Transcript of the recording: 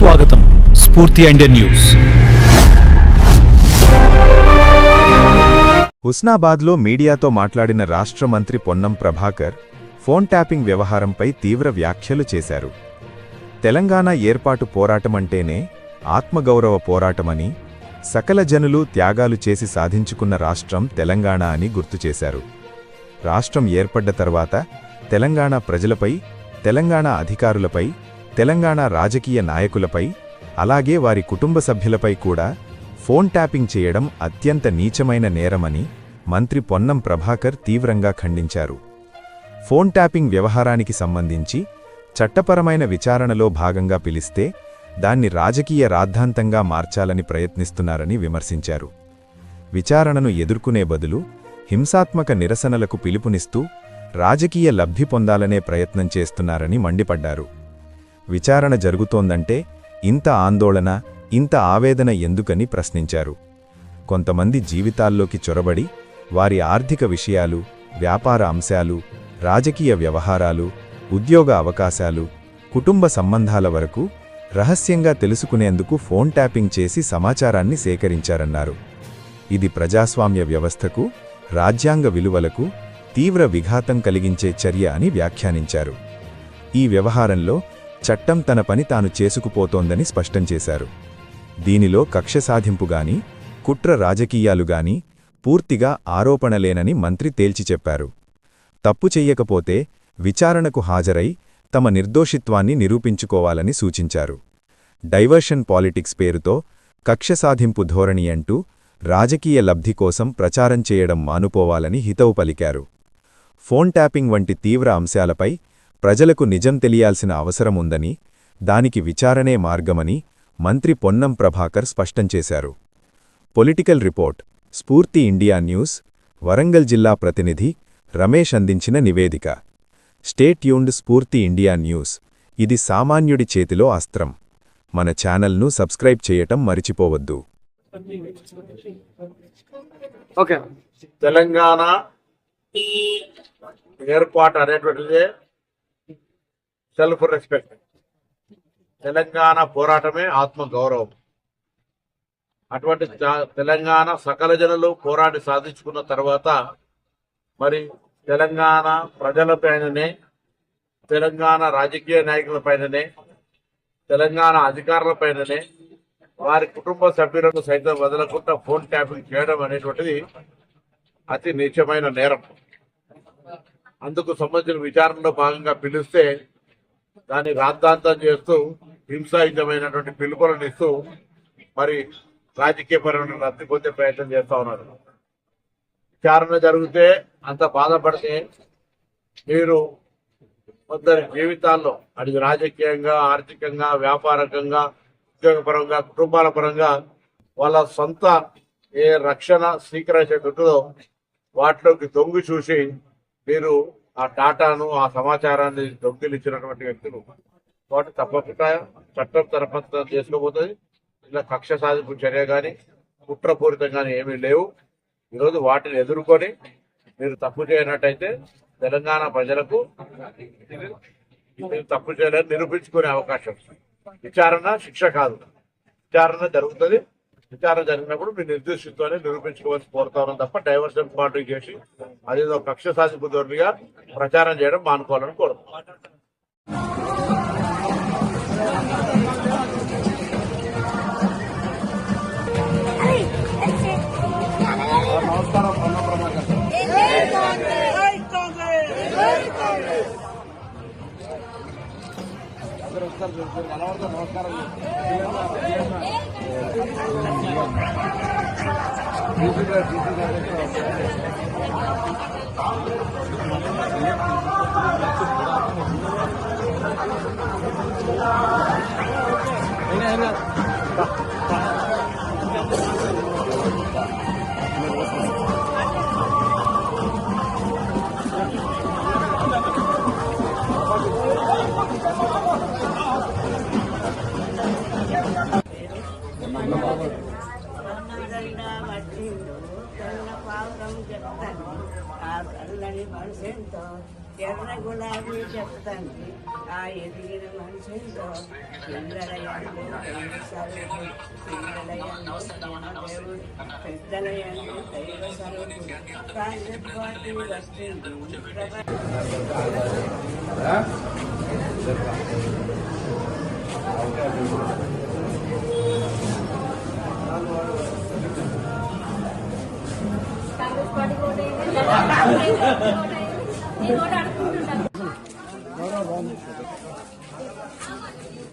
సుస్వాగతం స్ఫూర్తి Indian news. హుస్నాబాద్లో మీడియాతో మాట్లాడిన రాష్ట్ర మంత్రి పొన్నం ప్రభాకర్ ఫోన్ ట్యాపింగ్ వ్యవహారంపై తీవ్ర వ్యాఖ్యలు చేశారు. తెలంగాణ ఏర్పాటు పోరాటమంటేనే ఆత్మగౌరవ పోరాటమని, సకల జనులు త్యాగాలు చేసి సాధించుకున్న రాష్ట్రం తెలంగాణ అని గుర్తుచేశారు. రాష్ట్రం ఏర్పడ్డ తర్వాత తెలంగాణ ప్రజలపై, తెలంగాణ అధికారులపై, తెలంగాణ రాజకీయ నాయకులపై, అలాగే వారి కుటుంబ సభ్యులపై కూడా ఫోన్ ట్యాపింగ్ చేయడం అత్యంత నీచమైన నేరమని మంత్రి పొన్నం ప్రభాకర్ తీవ్రంగా ఖండించారు. ఫోన్ ట్యాపింగ్ వ్యవహారానికి సంబంధించి చట్టపరమైన విచారణలో భాగంగా పిలిస్తే దాన్ని రాజకీయ రాద్ధాంతంగా మార్చాలని ప్రయత్నిస్తున్నారని విమర్శించారు. విచారణను ఎదుర్కొనే బదులు హింసాత్మక నిరసనలకు పిలుపునిస్తూ రాజకీయ లబ్ధి పొందాలనే ప్రయత్నం చేస్తున్నారని మండిపడ్డారు. విచారణ జరుగుతోందంటే ఇంత ఆందోళన, ఇంత ఆవేదన ఎందుకని ప్రశ్నించారు. కొంతమంది జీవితాల్లోకి చొరబడి వారి ఆర్థిక విషయాలు, వ్యాపార అంశాలు, రాజకీయ వ్యవహారాలు, ఉద్యోగ అవకాశాలు, కుటుంబ సంబంధాల వరకు రహస్యంగా తెలుసుకునేందుకు ఫోన్ ట్యాపింగ్ చేసి సమాచారాన్ని సేకరించారన్నారు. ఇది ప్రజాస్వామ్య వ్యవస్థకు, రాజ్యాంగ విలువలకు తీవ్ర విఘాతం కలిగించే చర్య అని వ్యాఖ్యానించారు. ఈ వ్యవహారంలో చట్టం తన పని తాను చేసుకుపోతోందని స్పష్టం చేశారు. దీనిలో కక్ష సాధింపుగాని, కుట్ర రాజకీయాలుగాని పూర్తిగా ఆరోపణలేనని మంత్రి తేల్చి చెప్పారు. తప్పు చెయ్యకపోతే విచారణకు హాజరై తమ నిర్దోషిత్వాన్ని నిరూపించుకోవాలని సూచించారు. డైవర్షన్ పాలిటిక్స్ పేరుతో కక్ష సాధింపు ధోరణి అంటూ రాజకీయ లబ్ధి కోసం ప్రచారం చేయడం మానుకోవాలని హితవు పలికారు. ఫోన్ ట్యాపింగ్ వంటి తీవ్ర అంశాలపై ప్రజలకు నిజం తెలియాల్సిన అవసరముందని, దానికి విచారణే మార్గమని మంత్రి పొన్నం ప్రభాకర్ స్పష్టం చేశారు. పొలిటికల్ రిపోర్ట్, స్ఫూర్తి ఇండియా న్యూస్, వరంగల్ జిల్లా ప్రతినిధి రమేష్ అందించిన నివేదిక. స్టేట్ యూన్డ్ స్ఫూర్తి ఇండియా న్యూస్. ఇది సామాన్యుడి చేతిలో అస్త్రం. మన ఛానల్ను సబ్స్క్రైబ్ చేయటం మరిచిపోవద్దు. తెలంగాణ ఏర్పాటు అనేటువంటిదే సెల్ఫ్ రెస్పెక్ట్. తెలంగాణ పోరాటమే ఆత్మ గౌరవం. అటువంటి తెలంగాణ సకల జనులు పోరాటి సాధించుకున్న తర్వాత మరి తెలంగాణ ప్రజలపైననే, తెలంగాణ రాజకీయ నాయకులపైననే, తెలంగాణ అధికారులపైననే, వారి కుటుంబ సభ్యులను సైతం వదలకుండా ఫోన్ ట్యాపింగ్ చేయడం అనేటువంటిది అతి నీచమైన నేరం. అందుకు సంబంధించిన విచారణలో భాగంగా పిలిస్తే దాన్ని రాద్ధాంతం చేస్తూ హింసాయుతమైనటువంటి పిలుపులను ఇస్తూ మరి రాజకీయపరమైన లబ్ధి పొందే ప్రయత్నం చేస్తా ఉన్నారు. విచారణ జరిగితే అంత బాధపడితే మీరు కొందరి జీవితాల్లో అది రాజకీయంగా, ఆర్థికంగా, వ్యాపారకంగా, ఉద్యోగపరంగా, కుటుంబాల పరంగా వాళ్ళ సొంత ఏ రక్షణ స్వీకరించేటో వాటిలోకి దొంగి చూసి మీరు ఆ డాటాను, ఆ సమాచారాన్ని దొంగిలించినటువంటి వ్యక్తులు వాటి తప్పకుండా చట్టం తరఫు చేసుకోబోతుంది. ఇలా కక్ష సాధింపు చర్య కానీ, కుట్రపూరితం కానీ ఏమీ లేవు. ఈరోజు వాటిని ఎదుర్కొని మీరు తప్పు చేయనట్టయితే తెలంగాణ ప్రజలకు మీరు తప్పు చేయాలని నిరూపించుకునే అవకాశం. విచారణ శిక్ష కాదు, విచారణ జరుగుతుంది. విచారణ జరిగినప్పుడు మీరు నిర్దేశిస్తూనే నిరూపించుకోవాల్సి కోరుతాను తప్ప డైవర్షన్ పార్టీ చేసి అదేదో కక్ష సాధింపు ధోరణిగా ప్రచారం చేయడం మానుకోవాలని కోరుతున్నాను. నమస్కారం. నమస్కారం. ఎర్ర గులాబీ చెప్తానికి ఆ ఎదిగిన మనిషితో పిల్లలయందు దైవ పిల్లలయందు దేవుడు పెద్దలయందు దైవ స్వరూపుడు కాంగ్రెస్ పార్టీ వస్తుంది కాంగ్రెస్ పార్టీ ఓటు